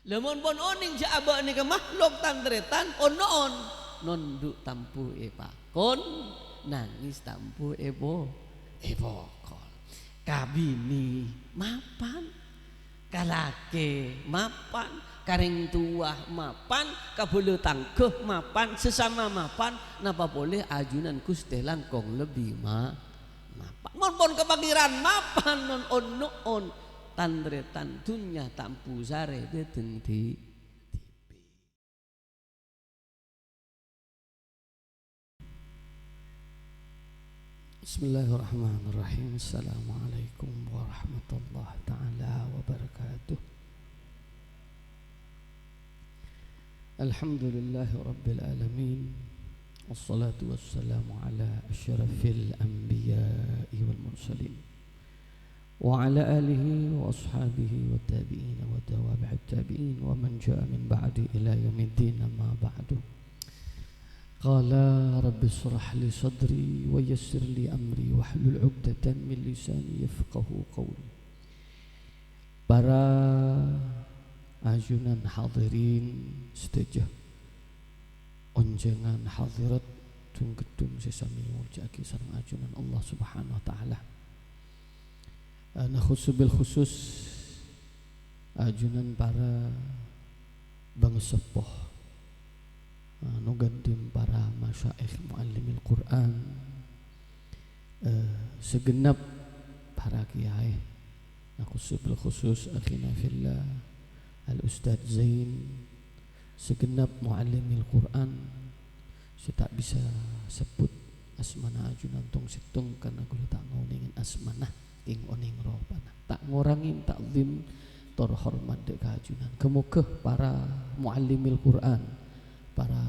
Lemon pon oning ja aba ni ke makhluk tandretan on nonduk tampu pakon nangis tampu ebo kol kabini mapan kalake mapan karing tuah mapan kabulu tangkeh mapan sesama mapan napa boleh ajunan kustelan kong lebih mapan mon kebagiran mapan non on tandretan dunya tampu sare deteng di Bismillahirrahmanirrahim. Assalamualaikum warahmatullahi taala wabarakatuh. Alhamdulillahi rabbil alamin. Wassalatu wassalamu ala asyrafil anbiya'i wal mursalin wa ala alihi wa ashabihi wa tabi'in wa tawabi'at tabi'in wa man jaa min ba'di ila yaumiddin amma ba'du. Qala rabbi shrah li sadri wa yassir li amri wahlul 'uqdatan min lisani yafqahu qawli. Para ajunan hadirin sedaya onjengan hadirat tung gedung sesami muljaki sareng ajunan Allah Subhanahu wa taala. Ana khusus ajunan para bangsa sepuh nugandim para masyaikh muallimil Quran, segenap para kiai, khusus akhina fillah al Ustadz Zain, segenap muallimil Quran. Saya tak bisa sebut asmana ajunan tong situng karena gula tak ngawingin asmana ing oning robana tak ngurangin takzim tor hormat dek ajunan kemukeh para muallimil Quran, para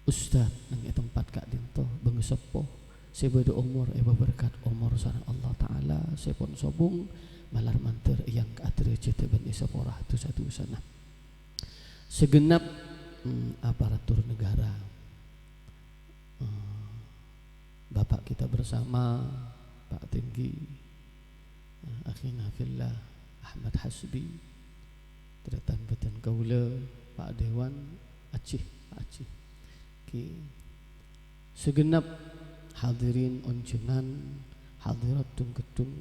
ustad nang tempat kak dinto bang sepuh sebeda umur berkat umur sareng Allah taala sepon sobung malar manter yang kaatre cete ben isaporah tu satu sana segenap aparatur negara, bapak kita bersama Pak Tinggi akhina fillah Ahmad Hasbi tretan beten kaula Pak Dewan Aceh ki segenap hadirin onjengan hadiratun gedung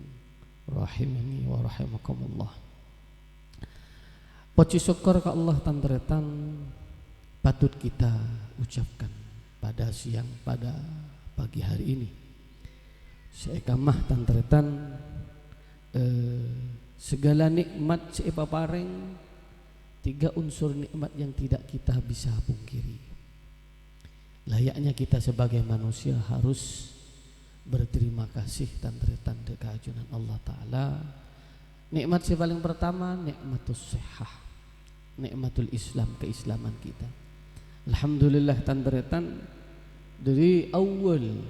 rahimani wa rahimakumullah. Puji syukur ke Allah tandretan patut kita ucapkan pada pagi hari ini. Seekamah tandretan segala nikmat sepapareng, tiga unsur nikmat yang tidak kita bisa pungkiri. Layaknya kita sebagai manusia harus berterima kasih tandretan kehadiran Allah Ta'ala. Nikmat yang paling pertama nikmatus sihah, nikmatul Islam, keislaman kita. Alhamdulillah tandretan dari awal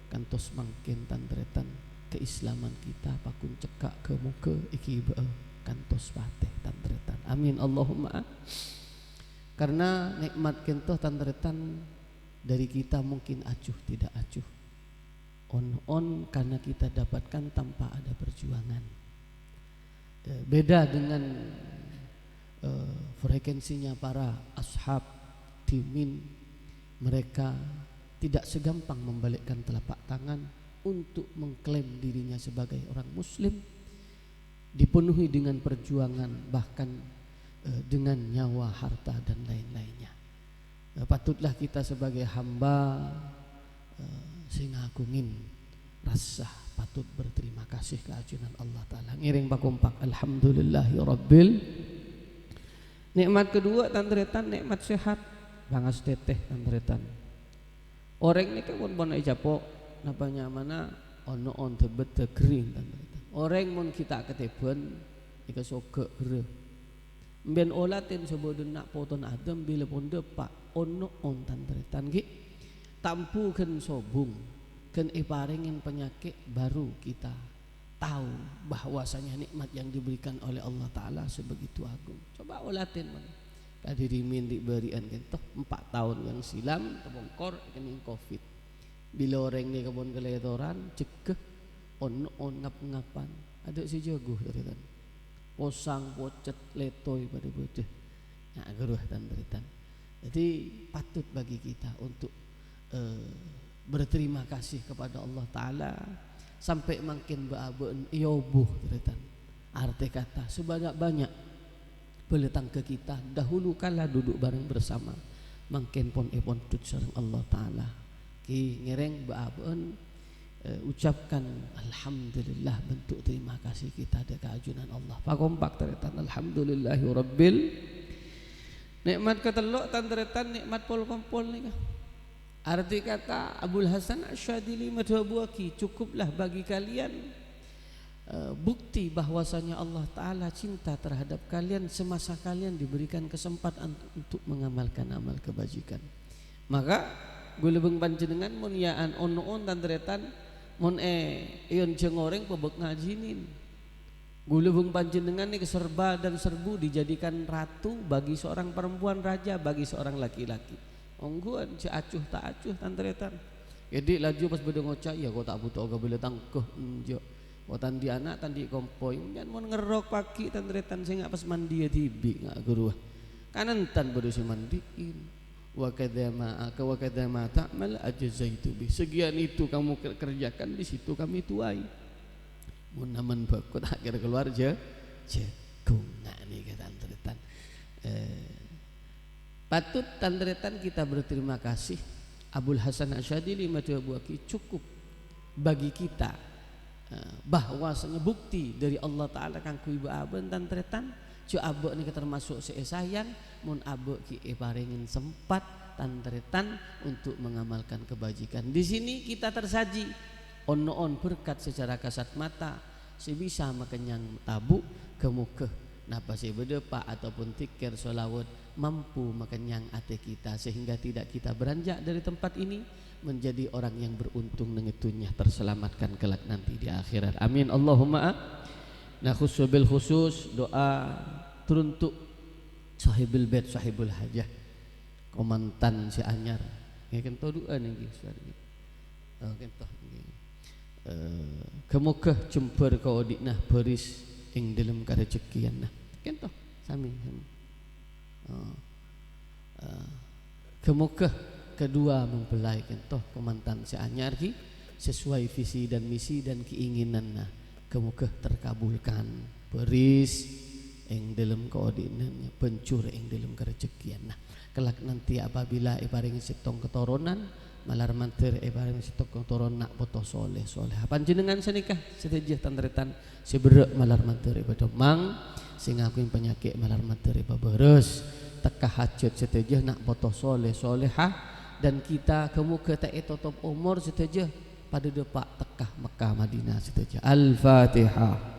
kantos mangkin tandretan keislaman kita pakun cekak ke muka iki kantos pateh tandretan. Amin Allahumma. Karena nikmat kentoh tandretan dari kita mungkin acuh tidak acuh. On karena kita dapatkan tanpa ada perjuangan. Beda dengan frekuensinya para ashab timin, mereka tidak segampang membalikkan telapak tangan untuk mengklaim dirinya sebagai orang muslim, dipenuhi dengan perjuangan bahkan dengan nyawa, harta dan lain-lainnya. Patutlah kita sebagai hamba sing ngagungin rasa patut berterima kasih keajunan Allah Ta'ala. Ngiring pakumpak alhamdulillahi rabbil. Nikmat kedua tandretan nikmat sehat bangas teteh tandretan. Orang ini kan pun japo napanya mana ono on tebet kering tandretan. Orang mun kita ketebon ika soge gere. Ben olatin sebodun nak poton adem bila pun depak ono on tandretan ki tampu ken sobung ken iparingin penyakit baru kita tahu bahwasanya nikmat yang diberikan oleh Allah Ta'ala sebegitu agung. Coba olatin man tadi dimin diberian kentoh 4 tahun yang silam tebongkor kening covid bila orang ni kebon keletoran cekeh on ngap-ngapan ada si jago tandretan posang pocet letoy pada bodoh nak geruh tandretan. Jadi patut bagi kita untuk berterima kasih kepada Allah Ta'ala sampai makin baabeun yobuh tandretan. Arti kata sebanyak-banyak beletang ke kita dahulu kala duduk bareng bersama makin pon tut sareng Allah Ta'ala ki ngereng baabeun ucapkan alhamdulillah bentuk terima kasih kita ada keajunan Allah pakompak tandretan alhamdulillahi rabbil nikmat ketelok tandretan nikmat pol kompol nih. Arti kata Abul Hasan Asyadili madhabuaki cukuplah bagi kalian bukti bahwasanya Allah Ta'ala cinta terhadap kalian semasa kalian diberikan kesempatan untuk mengamalkan amal kebajikan. Maka gulebeng panjenengan mun yaan on tandretan mun ion jengoreng pebek ngajinin gulebeng panjenengan nih serba dan serbu dijadikan ratu bagi seorang perempuan, raja bagi seorang laki-laki. Ongguan si acuh tak acuh tandretan. Jadi laju pas beda ngocak ya kau tak butuh oga bila tangkuh enjo. Kau tandi anak tandi kompoi. Jangan mau ngerok pagi tandretan saya nggak pas mandi ya tibi nggak geruh. Kanan tan baru si mandiin. Wa kadama ta'mal ajzaitu bi. Sekian itu kamu kerjakan di situ kami tuai. Mun naman bakut akhir keluar je jagung nah nih kata tandretan. Patut tandretan kita berterima kasih Abul Hasan Asyadili madhabuaki cukup bagi kita bahwasanya bukti dari Allah Ta'ala kang kui baaben tandretan cu abek ni termasuk sayang mun abek ki paringin sempat tandretan untuk mengamalkan kebajikan. Di sini kita tersaji on berkat secara kasat mata sebisa makenyang tabu kemukeh napa sih berdepak ataupun tikir solawat mampu makenyang ate kita sehingga tidak kita beranjak dari tempat ini menjadi orang yang beruntung nengitunya terselamatkan kelak nanti di akhirat. Amin Allahumma. Nah khusus doa teruntuk sahibul bait sahibul hajah komandan si anyar ngeken to doa niki suaranya kento kemuka jember ka odikna beris ing dalam karejekian nah kento sami kemuka kedua mempelai kento komandan si anyar ki sesuai visi dan misi dan keinginan nah kemuka terkabulkan beris ing dalam koordinatnya pencur ing dalam kerejekian nah kelak nanti apabila ibaring sitong keturunan malar mantir ibaring sitong keturunan nak foto soleh panjenengan senikah setejih tandretan seberek malar mantir ibadah mang sing aku penyakit malar mantir ibadah beres teka hajat setejih nak foto solehah dan kita kemuka tak tetap umur setejih pada depak tekah Mekah Madinah setejih. Al-Fatihah.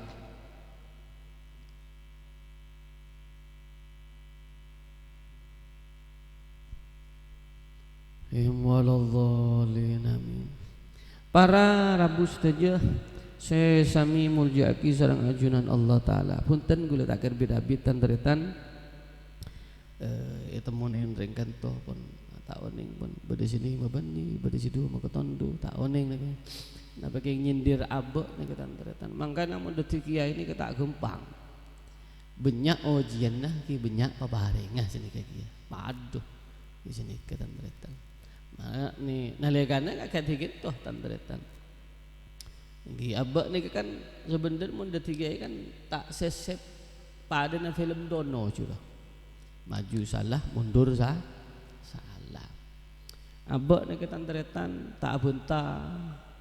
Amin. Para rabu saja saya sami muljaki sareng ajunan Allah Ta'ala punten gula takir bidabit tandretan temun ringkan to pun tak oning pun beda sini mabani beda sidu mau ketondu tak oning lagi nah pakai nyindir abek nih tandretan mangkana mun detik kiai ini ketak gempang banyak ujian nah ki banyak pabarengah sini kayak kieu paduh di sini ketandretan nah nih nalikana kakak dikit tuh tandretan di abak nih kan sebenarnya mun detik kiai kan tak sesep pada na film dono juga maju salah mundur salah abak nih ketandretan tak bentar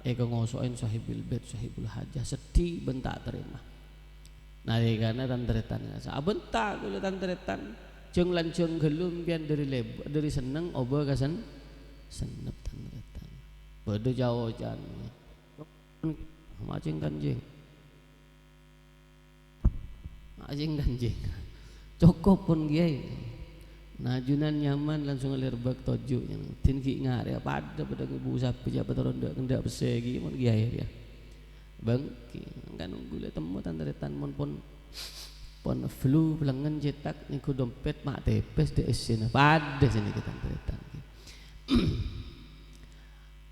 ngosoin sahibul bait sahibul hajah sedih bentak terima nalikana tandretan sa bentak kula tandretan jeung lancung gelum pian dari seneng oba ka senep tandretan bade jawajan macing kanjing cukup pun kiai najunan nyaman langsung lerbak toju yang tinggi ngare pada ibu sapi jabat ronda kendak besegi mun kiai dia bangki kan nunggu le temu tandretan mun pon flu pelengan cetak niku dompet mak tepes di sini pada sini kita tandretan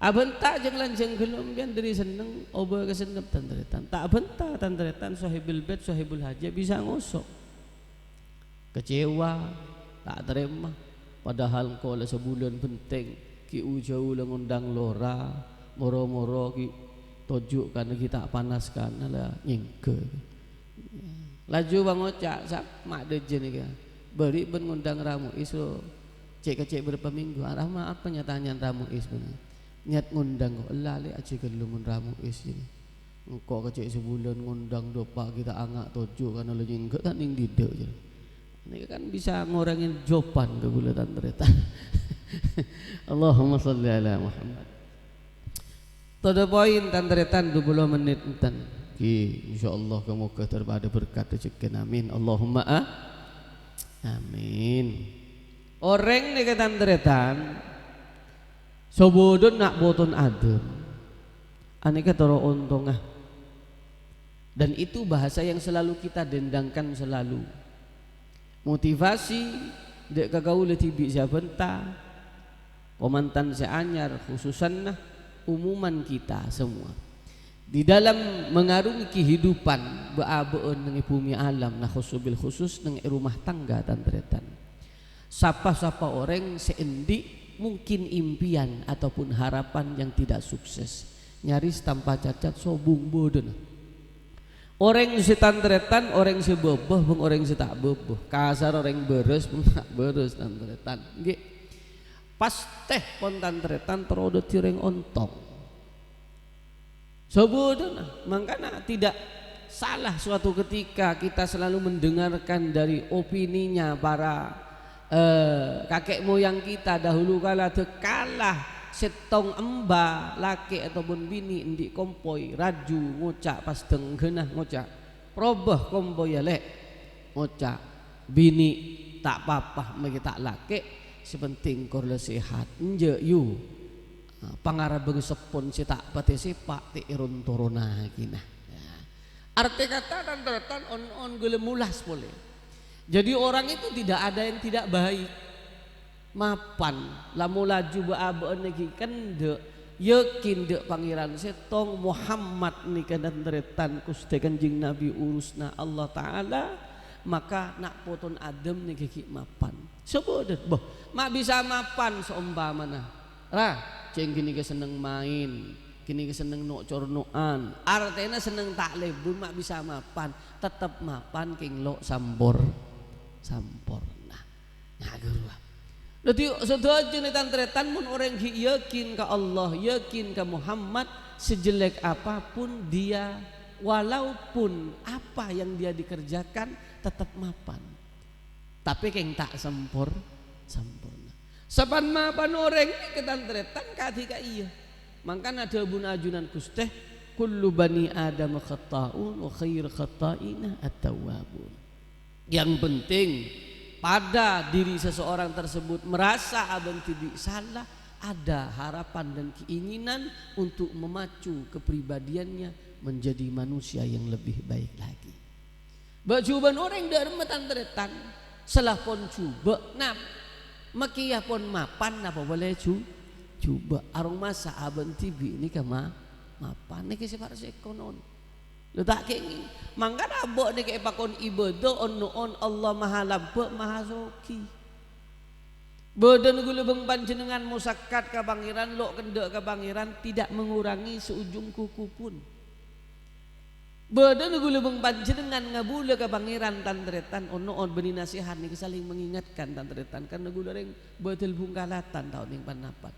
Abenta jeung lanjeng gelem bian dari seneng oba kesenep tantretan. Tak abenta tantretan sahibul bait sahibul haja bisa ngosok. Kecewa, tak terima. Padahal engkau lah sebulan penting ki ujau lah ngundang lora, moro-moro ki tojuk karena kita panaskan lah nyengke. Laju bang Ocak sak mak deje ni kan. Beri ben ngundang ramu isu cek berapa minggu. Arah mah apa nyatanya ramu is benar. Niat ngundang kok lali aja kelumun ramu is ini. Engkau kecek sebulan ngundang dopa kita angak tojuk karena lo nyengke tak ning didek je. Ini kan bisa ngurangin jopan ke bulatan ternyata. Allahumma salli ala Muhammad. Tada poin tanteretan 20 menit entan. Ki insyaallah kamu ke terpada berkat rezeki amin. Allahumma amin. Orang ni kata tanteretan sobodon nak boton adem. Aneka toro ontong ah. Dan itu bahasa yang selalu kita dendangkan selalu. Motivasi dek kagaul tibi sabenta komantan seanyar khususan nah umuman kita semua di dalam mengarungi kehidupan beabeun nang bumi alam nah khusubil khusus nang rumah tangga tantretan sapa-sapa orang seendi mungkin impian ataupun harapan yang tidak sukses nyaris tanpa cacat sobung bodoh. Orang si tantretan, orang si beboh, bung orang si tak beboh. Kasar orang beres, bung tak beres tantretan. Gak pas teh pon tantretan terodot tireng ontong. Sebudana, makanya tidak salah suatu ketika kita selalu mendengarkan dari opininya para kakek moyang kita dahulu kala kalah. Setong emba laki ataupun bini indik kompoi raju ngocak pas tenggenah ngocak probah kompoi ya lek ngocak bini tak papah megi tak laki sepenting korle sehat nje yu pangarabeng sepon si tak pati sepak ti irun torona kinah arti kata tan on gelemulas boleh jadi orang itu tidak ada yang tidak baik mapan lamu laju baabeun lagi kan de yakin de pangeran setong Muhammad ni kadan teretan Gusti Kanjeng Nabi urusna Allah taala maka nak poton adem ni kiki mapan sebut boh mak bisa mapan seumpamana ra ceng gini ke seneng main kini ke seneng nok cornoan artena seneng tak lebur mak bisa mapan tetap mapan king lo sampor nah guru jadi sedaja ni tantretan mun orang yakin ke Allah, yakin ke Muhammad sejelek apapun dia walaupun apa yang dia dikerjakan tetap mapan. Tapi keng tak sempurna. Saban mapan orang ni ke tantretan katika iya. Mangkan ada bun ajunan Gusti kullu bani Adam khata'un wa khair khata'ina at-tawwabun. Yang penting pada diri seseorang tersebut merasa abang tidak salah ada harapan dan keinginan untuk memacu kepribadiannya menjadi manusia yang lebih baik lagi. Bajuban orang dari tantretan selah pon cuba nap makiyah pon mapan apa boleh cuba arung masa abang tibi ini kama mapan ni kesepar sekonon. Letak kengi mangga abok ni ke pakon ibadah on Allah maha lampek maha soki badan gulubeng panjenengan musakat ke pangeran lo kendek ke pangeran tidak mengurangi seujung kuku pun badan gulubeng panjenengan ngabula ke pangeran tantretan on beni nasihat ni saling mengingatkan tantretan karena gulureng betul bungkalatan tahun yang panapat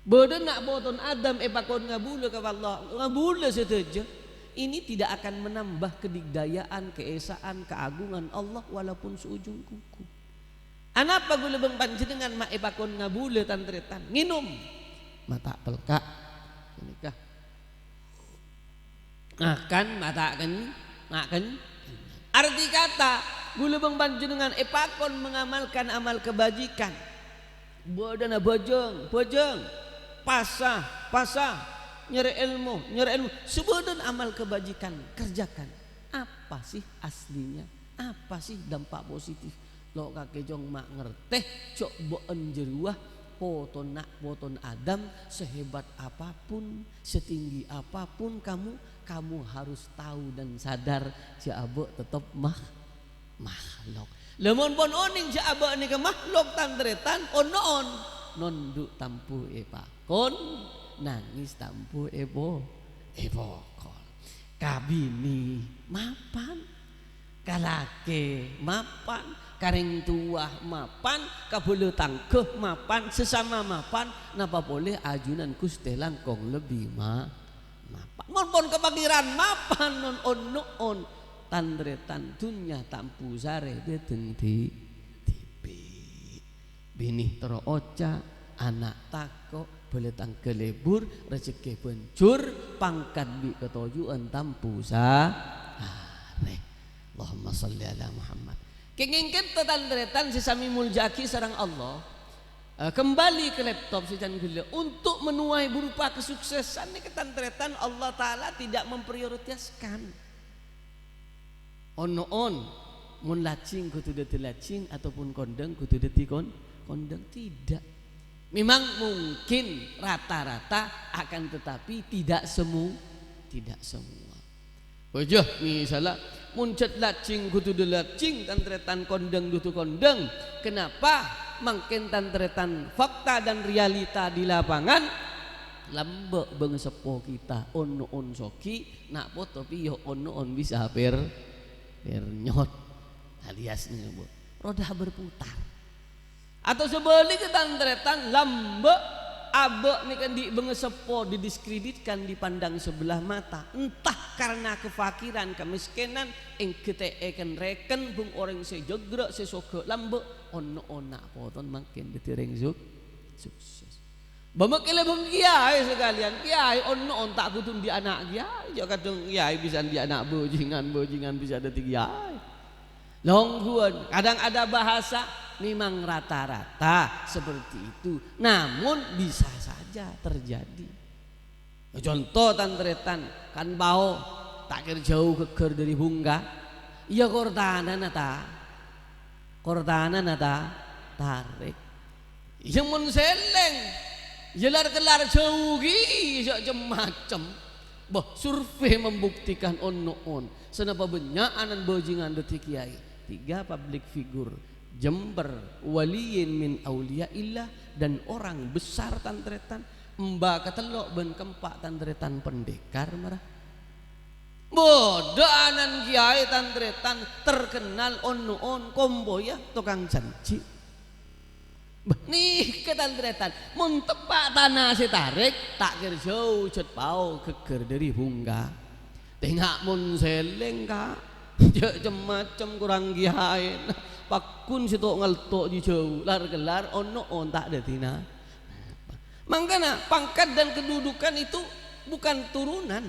badan nak boton Adam pakon ngabula ke Allah ngabula setuju ini tidak akan menambah kedigdayaan, keesaan, keagungan Allah walaupun seujung kuku. Anapa gulebeng panjenengan mak epakon ngabule tantretan nginum mata pelka nikah akan mata akan arti kata gulebeng panjenengan epakon mengamalkan amal kebajikan bodana bojong pasah nyari ilmu sebudun amal kebajikan kerjakan apa sih aslinya apa sih dampak positif lo kakek jong mak ngerteh cok boen jeruah poton nak poton Adam, sehebat apapun, setinggi apapun kamu harus tahu dan sadar si abok tetap makhluk. Lemon pon oning si abok ni ke makhluk tandretan on nonduk tampu pakon, nangis tampu ebokol. Kabini mapan, kalake mapan, karing tuah mapan, kabulu tangkeh mapan, sesama mapan, napa boleh ajunan Gusti langkong lebih mapan. Mon kebagiran mapan on tandretan dunya tampu sare deteng di tipi. Binih tero oca, anak tako, beletang kelebur, rezeki bencur, pangkat bi ketujuan tampu sare. Allahumma salli ala Muhammad. Kengingken tandretan sesami muljaki sarang Allah. Kembali ke laptop sejan gila untuk menuai berupa kesuksesan ini ketantretan Allah Ta'ala tidak memprioritaskan on mun lacing kudu deti lacing ataupun kondeng kudu deti kondeng, tidak. Memang mungkin rata-rata akan tetapi tidak semua. Wajah misalnya muncet lacing kudu de lacing, tantretan kondeng dutu kondeng. Kenapa? Mungkin tantretan fakta dan realita di lapangan lambek bengsepo kita on soki nak po tapi yo on bisa nyot alias nih bu roda berputar atau sebaliknya tantretan lambek abek nih kan di bengsepo didiskreditkan dipandang sebelah mata entah karena kefakiran kemiskinan ing kita akan reken bung orang sejogrok sesogok lambek on nak poton makin ditereng sukses. Bamakile bang kiai sekalian, kiai on tak kutun di anak kiai, jo kadang kiai bisa di anak bojingan bisa ada kiai. Longguan, kadang ada bahasa memang rata-rata seperti itu, namun bisa saja terjadi. Contoh tantretan kan bau tak kira jauh keker dari bunga, iya kortanan tarik, yang menseleng. Jelar-kelar jauh macam bah survei membuktikan on senapa banyak anan bojingan detik kiai 3 public figure Jember waliyin min aulia illah dan orang besar tantretan mbak ketelok ben kempak tantretan pendekar marah bodoh anan kiai tantretan terkenal on kombo ya tukang janji. Nih ketantretan mun tepak tanah setarik tak kira jauh cet pau keker dari bunga tengak mun seleng kak macam kurang kiai pakun situ ngeltok di jauh lar gelar on tak ada tina makanya pangkat dan kedudukan itu bukan turunan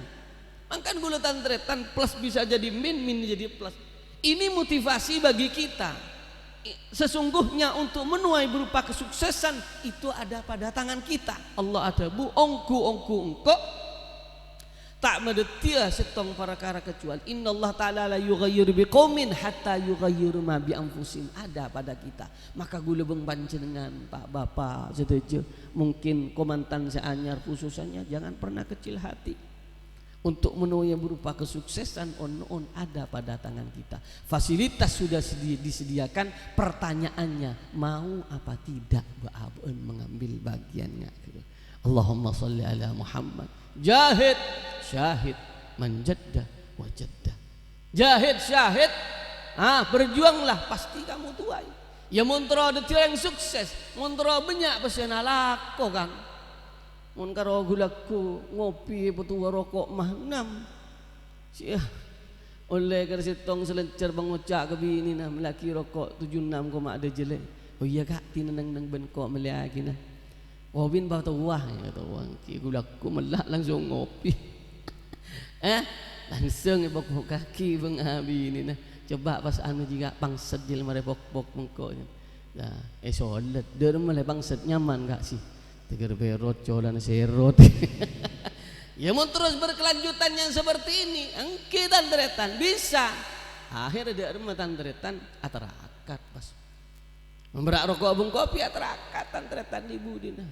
makanya gula tantretan plus bisa jadi min jadi plus ini motivasi bagi kita. Sesungguhnya untuk menuai berupa kesuksesan itu ada pada tangan kita. Allah ada bu ongku tak medetia setong para kara kecuali innallaha ta'ala la yughayyiru biqaumin hatta yughayyiru ma bi anfusihim ada pada kita. Maka gula beng panjenengan Pak Bapak setuju mungkin komandan seanyar khususannya jangan pernah kecil hati. Untuk menuai berupa kesuksesan on ada pada tangan kita. Fasilitas sudah disediakan, pertanyaannya mau apa tidak ba'abun mengambil bagiannya. Allahumma salli ala Muhammad. Jahid syahid manjadda wajadda. Jahid syahid berjuanglah pasti kamu tuai. Ya montro detil yang sukses, montro banyak pesena lako Kang. Mun karo gulaku ngopi petua rokok mah 6 sia oleh kersitong selencer bangocak ke bini nah melaki rokok 76 koma ada jelek oh iya kak tineneng nang ben kok melaki nah wabin bawa tuah ya tuah ki gulaku melak langsung ngopi langsung ibok kaki bang bini nah coba pas anu juga pangset jil mare pok mengkoknya nah solet derma le pangset nyaman kak sih tegar berot colan serot ya mau terus berkelanjutan yang seperti ini engke tandretan bisa akhir ada rumah tandretan atarakat pas Membrak rokok abung kopi aterakat tantretan di budina.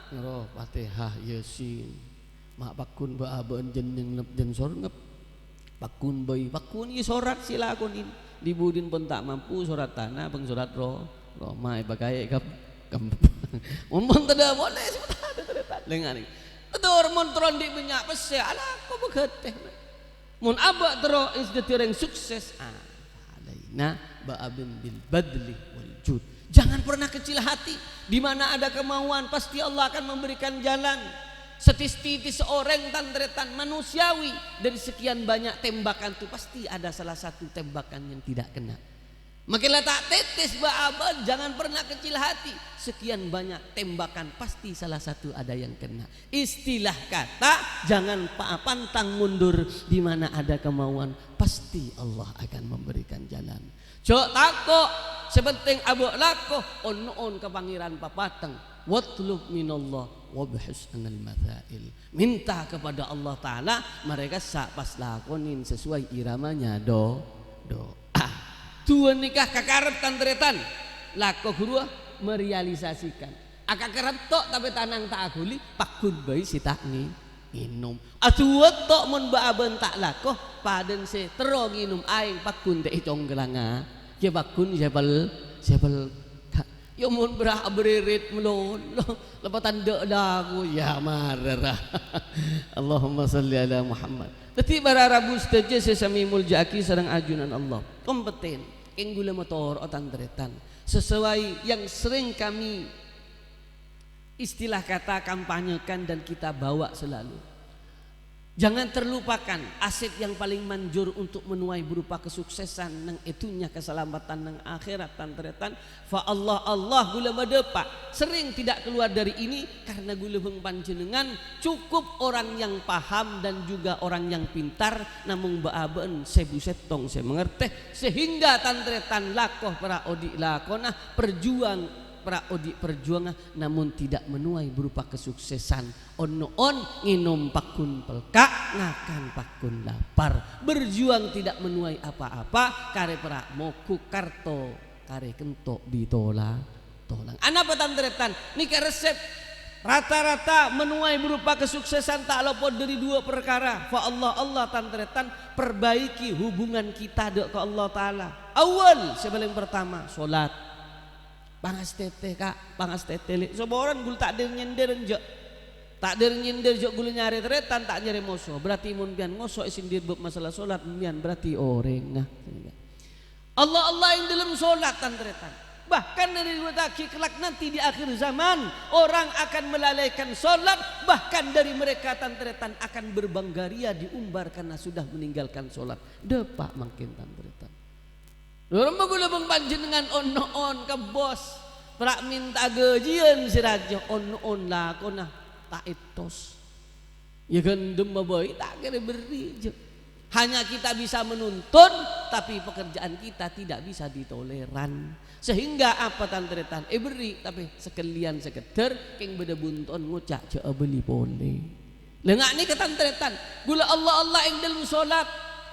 Ngeroh Fatihah Yasin. Mak pakun ba aben jeneng lep jen sorngep. Pakun bayi pakun i sorat silakunin. Di budin pun tak mampu sorat tanah bang sorat roh mai bagai kap ngomong tada boleh sebentar tantretan lengan. Tedur mun tron di minyak pese ala ko begeteh. Mun abak tero is the tireng sukses. Alaina ba'abin bil badli wal jud. Jangan pernah kecil hati. Di mana ada kemauan pasti Allah akan memberikan jalan. Setis-titis seorang tantretan manusiawi dari sekian banyak tembakan itu pasti ada salah satu tembakan yang tidak kena. Makin letak tetes ba'abal, jangan pernah kecil hati. Sekian banyak tembakan pasti salah satu ada yang kena. Istilah kata jangan pantang mundur. Di mana ada kemauan pasti Allah akan memberikan jalan. Cok takok sepenting abuk lakoh on ke pangeran papateng. Watlub minallah wabhus anil mathail. Minta kepada Allah Ta'ala mereka sak pas lakonin sesuai iramanya doa. Tuan nikah kakarep tantretan lakoh guru merealisasikan. Aka kerep tok tapi tanang tak aguli pakun bayi si tak nginum. Atuwet tok mun baaben tak lakoh paden se tero nginum aing pakun teh conggelanga. Ya pakun sebel ya mun berah beririt melon lepatan dek dagu ya marah. Allahumma salli ala Muhammad. Teti bararabu seteje sesami muljaki sareng ajunan Allah kompeten ing gula motor tantretan sesuai yang sering kami istilah kata kampanyekan dan kita bawa selalu. Jangan terlupakan aset yang paling manjur untuk menuai berupa kesuksesan nang itunya keselamatan nang akhirat tantretan fa Allah gula madepa sering tidak keluar dari ini karena gula beng panjenengan cukup orang yang paham dan juga orang yang pintar namung baaben sebu setong saya mengerti sehingga tantretan lakoh para odik lakonah perjuangan namun tidak menuai berupa kesuksesan. On nginum pakun pelka ngakan pakun lapar berjuang tidak menuai apa-apa kare perak moku karto kare kentok bitola tolang anak petantretan nikah resep rata-rata menuai berupa kesuksesan tak luput dari dua perkara fa Allah tantretan perbaiki hubungan kita dek ke Allah Ta'ala. Awal sebelum pertama solat pangas teteh kak pangas teteh seborang gul tak ada nyender njek tak ada nyender jok gula nyari teretan tak nyari moso berarti mun bian ngoso isin dir masalah solat bian berarti orang Allah yang dalam solat tantretan bahkan dari dua taki kelak nanti di akhir zaman orang akan melalaikan solat bahkan dari mereka tantretan akan berbanggaria diumbar karena sudah meninggalkan solat depak makin tantretan dorong gula bang panjenengan on ke bos prak minta gajian si raja on lah konah tak etos ya gendem babai tak kira beri je. Hanya kita bisa menuntun tapi pekerjaan kita tidak bisa ditoleran sehingga apa tantretan beri tapi sekalian sekedar keng beda bunton ngucak je beli boleh lengak ni ketantretan gula Allah yang dalam solat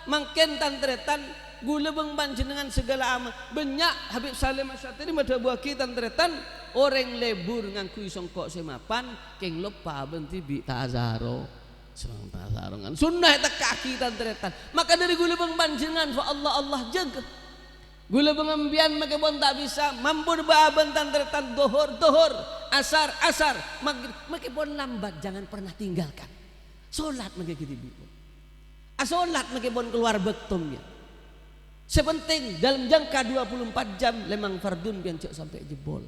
mangken tantretan gula bang panjenengan segala amal banyak Habib Salim Asyatiri mada buaki tantretan orang lebur ngangkui songkok semapan keng lupa benti bi ta'azaro serang ta'azaro ngan sunnah tak kaki tantretan maka dari gula bang panjenengan fa Allah jaga gula bang ambian maka bon tak bisa mampu baaban tantretan dohor asar maghrib maka bon lambat jangan pernah tinggalkan solat maka gitu solat maka bon keluar bektomnya sepenting dalam jangka 24 jam lemang fardun bian cek sampai jebol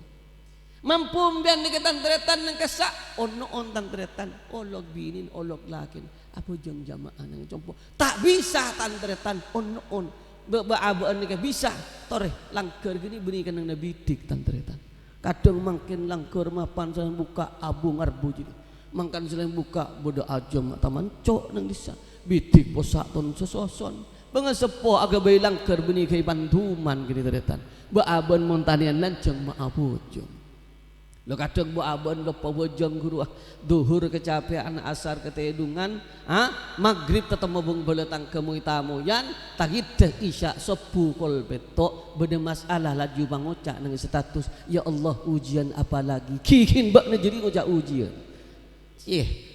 mampu bian di tantretan nang kesak on tantretan olok binin olok lakin apa jeng jamaah nang compo tak bisa tantretan on beabaan nikah bisa toreh langker gini berikan nang nabi dik tantretan kadang makin langker mapan saya buka abu ngarbu jadi makan selain buka bodoh ajam taman cok nang disa bidik posak ton sesoson pengesepo agak bayi langker benih kei pantuman gini teretan baaban montanian lanceng maabujung Lo kadang bu aban lo pawajang guru duhur kecapean asar ketedungan maghrib tetap mabung beletang kemui tamu yan tagid isya sepu kol betok bede masalah laju bangocak dengan status ya Allah ujian apa lagi kikin bak na jadi ngocak ujian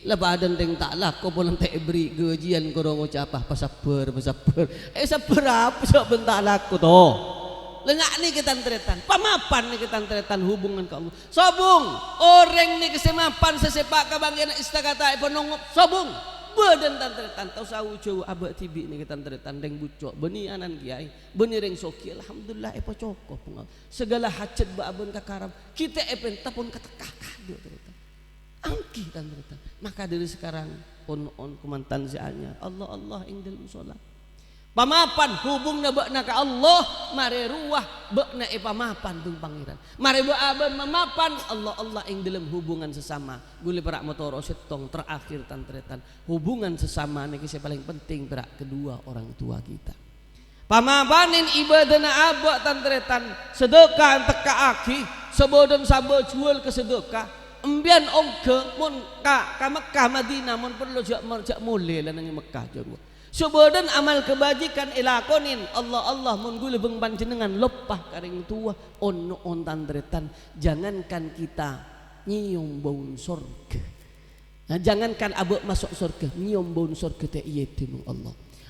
lebadan deng tak lah kau boleh tak beri ujian kau ngocak apa sabar sabar apa sok bentak laku toh lengak nih kita tretan, pamapan nih kita tretan hubungan ke Allah. Sobung, orang nih kesemapan sesepak kebagian istakata penongop sobung, badan tretan, tahu sawu jauh abah tibi nih kita tretan deng bucok, beni anan kiai, beni reng soki, alhamdulillah epo cokok pengal. Segala hajat babon kakaram, kita epen tapon katekah kado tretan, angki dan tretan. Maka dari sekarang on kumantan sianya, Allah ing dalam sholat. Pamapan hubung na bakna ka Allah mare ruah bakna pamapan tung pangeran mare ba aban mamapan Allah ing dalam hubungan sesama guli perak motoro setong terakhir tantretan hubungan sesama niki paling penting perak kedua orang tua kita pamapanin ibadana abak tantretan sedekah teka aki sebodon sabo jual ke sedekah embian ongke mun ka Mekah Madinah mun perlu jak mulai lan nang Mekah jarua Subodan amal kebajikan ilakonin Allah mun gule beng panjenengan lepah karing tua on tandretan jangankan kita nyium bau surga jangankan abuk masuk surga nyium bau surga teh ieu tinu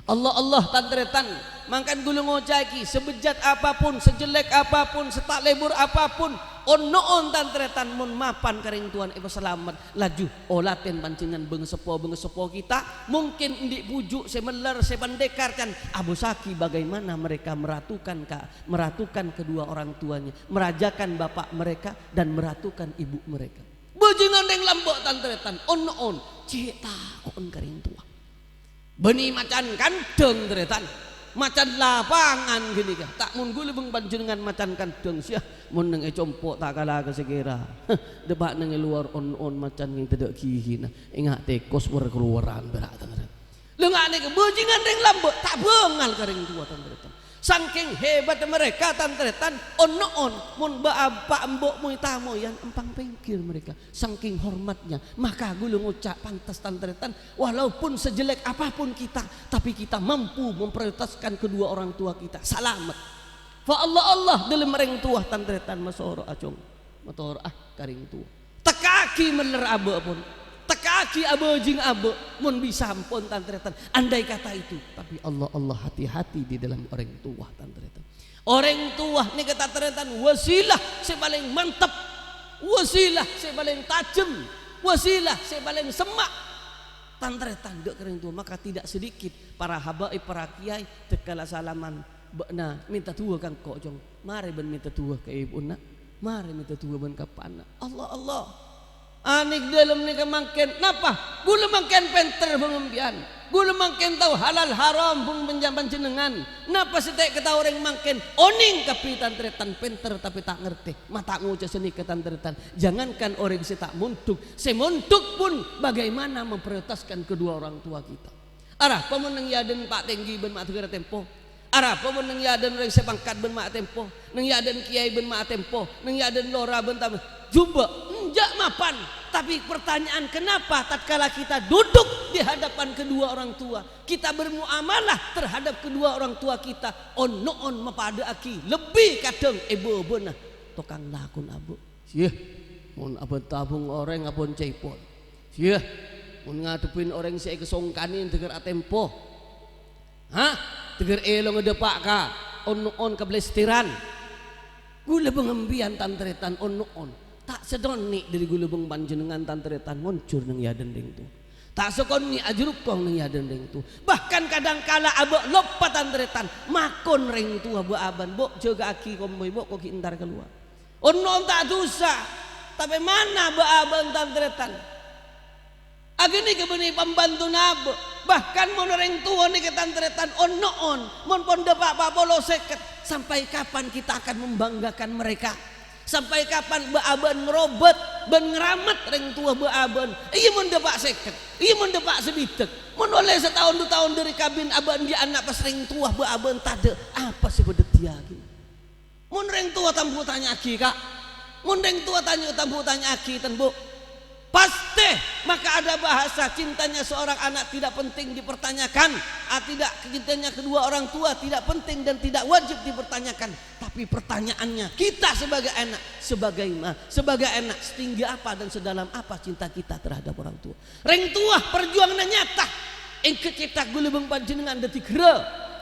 Allah tandretan mangkan gule ngocaki sebejat apapun sejelek apapun setak lebur apapun on tantretan mun mapan karing tuan ibu selamat laju olaten pancingan bengesepo kita mungkin indik bujuk semeler sepandekar kan Abu Saki bagaimana mereka meratukan kedua orang tuanya merajakan bapak mereka dan meratukan ibu mereka bajingan yang lambok tantretan on cek takon karing tua beni macan kandeng tretan macan lapangan gini kah tak mun gule beng panjenengan macan kandeng sia mun nang compok tak kalah ke segera debak nang luar on macan yang tidak kihina ingat tekos keluaran berat tangret lengak nih bajingan ring lambok tak bengal karing tua tangret saking hebat mereka tantretan on mun bapak mbok muy tamu yang empang pengkir mereka saking hormatnya maka gulu ngucap pantas tantretan walaupun sejelek apapun kita tapi kita mampu memprioritaskan kedua orang tua kita selamat fa Allah dalam mereng tua tantretan masoro acung motor karing tua tekaki meler abe pun tekaki abe jing abe mun bisa ampun tantretan andai kata itu tapi Allah hati-hati di dalam orang tua tantretan orang tua ni kata tantretan wasilah sepaling mantap wasilah sepaling tajam wasilah sepaling semak tantretan dek kering tua maka tidak sedikit para habaib para kiai tekala salaman bakna minta tua kang kok jong mari ben minta tua ke ibu nak mari minta tua ben kapan Allah anik dalam ni kemangken napa gula mangken penter pengembian gula mangken tahu halal haram bung penjaman jenengan napa setek kata orang mangken oning kapi tantretan penter tapi tak ngerti mata ngucap seni ke tantretan jangankan orang setak muntuk semuntuk pun bagaimana memprioritaskan kedua orang tua kita arah pemenang yaden pak tinggi ben mak tegara tempo arah pemenang yaden orang sepangkat ben mak tempo nang yaden kiai ben mak tempo nang yaden lora ben tam jumba enjak mapan tapi pertanyaan kenapa tatkala kita duduk di hadapan kedua orang tua kita bermuamalah terhadap kedua orang tua kita on mapada aki lebih kadang ibu beunah tukang lakon abu sieun mun abon tabung orang abon cepol sieun mun ngadepin orang si kesongkanin teger atempo teger elo ngedepak ka on keblestiran gula pengembian tantretan on tak sedoni dari gulubeng panjenengan tantretan ngoncur nang yaden deng tu tak sekoni ajruk kong nang yaden deng tu bahkan kadang kala abek lopat tantretan makon ring tu abu aban bok jaga aki komboy bok kok intar keluar on tak dosa tapi mana abu aban tantretan agini kebeni pembantu nabe bahkan mon ring tua ni ketantretan on mon pon depak papolo seket sampai kapan kita akan membanggakan mereka sampai kapan beaban ngerobot ben ngeramat ring tua beaban iya mun depak seket iya mun depak sebitek mun oleh setahun 2 tahun dari kabin aban dia anak pas ring tua beaban tade apa sih bedet dia gini mun ring tua tampu tanya aki kak Mundeng tua tanya tambu tanya aki bu. Pasti maka ada bahasa cintanya seorang anak tidak penting dipertanyakan, tidak cintanya kedua orang tua tidak penting dan tidak wajib dipertanyakan. Tapi pertanyaannya kita sebagai anak setinggi apa dan sedalam apa cinta kita terhadap orang tua. Reng tua perjuangan nyata. Engke cetak gulubeng panjenengan detik re.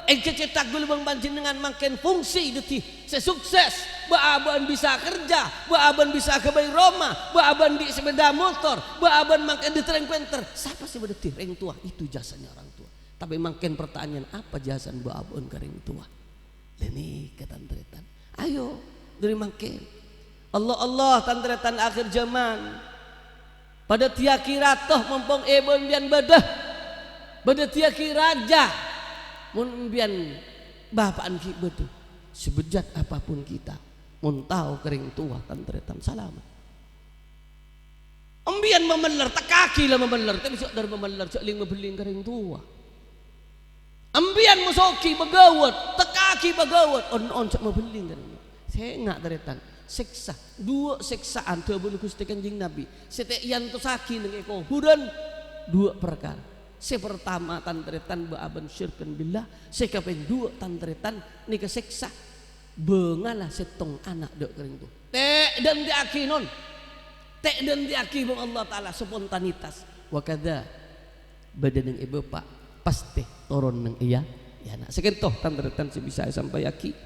Engke cetak gulubeng panjenengan makin fungsi detik sesukses. Baaban bisa kerja, baaban bisa ke Bayi Roma, baaban di sepeda motor, baaban makin di trengkwenter. Siapa sih berdetik reng tua? Itu jasanya orang tua. Tapi makin pertanyaan apa jasan baaban ke reng tua? Leni ketantretan. Ayo dari makin. Allah tantretan akhir zaman. Pada tiaki ratoh mempong ebon bian badah. Pada tiaki raja. Mun bian bapaan ki betul. Sebejat apapun kita mun tahu kering tua tantretan salamat. Ambian memeler tekaki lah memeler tapi sok dari memeler sok ling mebeling kering tua. Ambian musoki begawat tekaki begawat on sok mebeling kering. Saya enggak teretan seksa dua seksaan tu bulu Gusti Kanjeng Nabi. Sete yan tu saki nang eko hudan dua perkara. Pertama tantretan baaban syirkan billah, sekapeng dua tantretan nika seksa bengalah setong anak dek kering tu. Tek dan diaki non. Tek dan diaki bang Allah taala spontanitas. Wa kadza badan yang ibu pak pasti turun nang iya ya nak sekentoh tantretan bisa sampai yaki.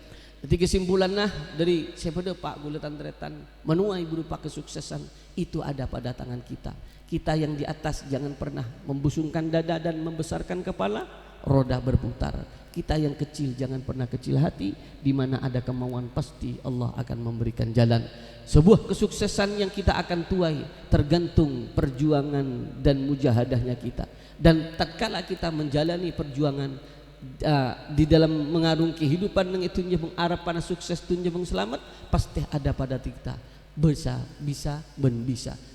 Jadi kesimpulannya dari sepada pak gula tantretan menuai berupa kesuksesan itu ada pada tangan kita. Kita yang di atas jangan pernah membusungkan dada dan membesarkan kepala, roda berputar. Kita yang kecil jangan pernah kecil hati, di mana ada kemauan pasti Allah akan memberikan jalan. Sebuah kesuksesan yang kita akan tuai tergantung perjuangan dan mujahadahnya kita. Dan tatkala kita menjalani perjuangan di dalam mengarung kehidupan yang itu mengarah pada sukses tunjang selamat, pasti ada pada kita. Bisa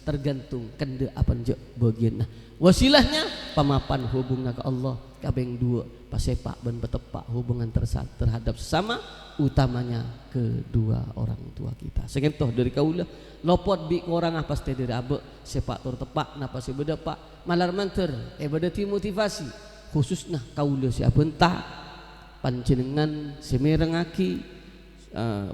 tergantung kende apa je bagian wasilahnya pamapan hubungan ke Allah kabeng dua pasepak ben betepak hubungan terhadap sesama utamanya kedua orang tua kita segentoh dari kaula lopot bi orang pasti dari abe sepak tur tepak napa si beda pak malar manter beda motivasi khususnya kaula siapa entah panjenengan semerengaki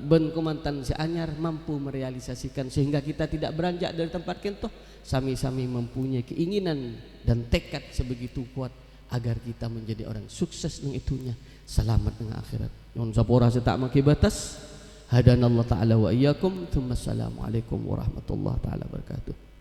ben komantan si anyar mampu merealisasikan sehingga kita tidak beranjak dari tempat kentoh sami-sami mempunyai keinginan dan tekad sebegitu kuat agar kita menjadi orang sukses dengan itunya selamat dengan akhirat non sapora setak maki batas hadanallahu taala wa iyyakum tsumma assalamu alaikum warahmatullahi taala wabarakatuh.